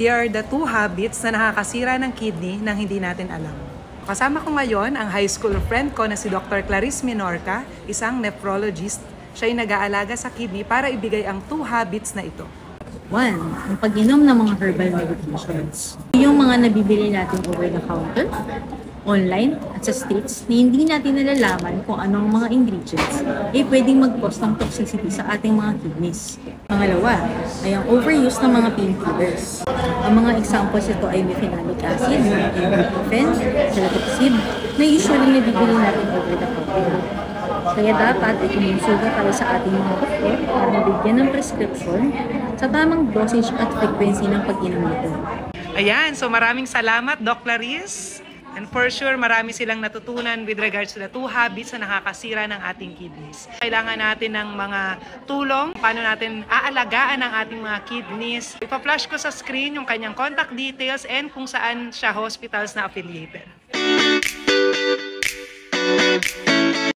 Here are the 2 habits na nakakasira ng kidney nang hindi natin alam. Kasama ko ngayon ang high school friend ko na si Dr. Clarice Minorca, isang nephrologist. Siya ay nag-aalaga sa kidney para ibigay ang 2 habits na ito. 1. Ang pag-inom ng mga herbal medications. Yung mga nabibili natin over the counter, online, at sa states na hindi natin nalalaman kung anong mga ingredients ay pwedeng mag-cause ng toxicity sa ating mga kidneys. Pangalawa ay ang overuse ng mga painkillers. Ang mga examples ito ay mefenamic acid, ibuprofen, celecoxib, na usually nabibili natin over the counter. Kaya dapat ay kumonsulta tayo sa ating mga doktor para mabigyan ng prescription sa tamang dosage at frequency ng pag-inom nito. Ayan, so maraming salamat, Doc Clarice. And for sure, marami silang natutunan with regards to the 2 habits na nakakasira ng ating kidneys. Kailangan natin ng mga tulong, paano natin aalagaan ang ating mga kidneys. Ipa-flash ko sa screen yung kanyang contact details and kung saan siya hospitals na affiliated.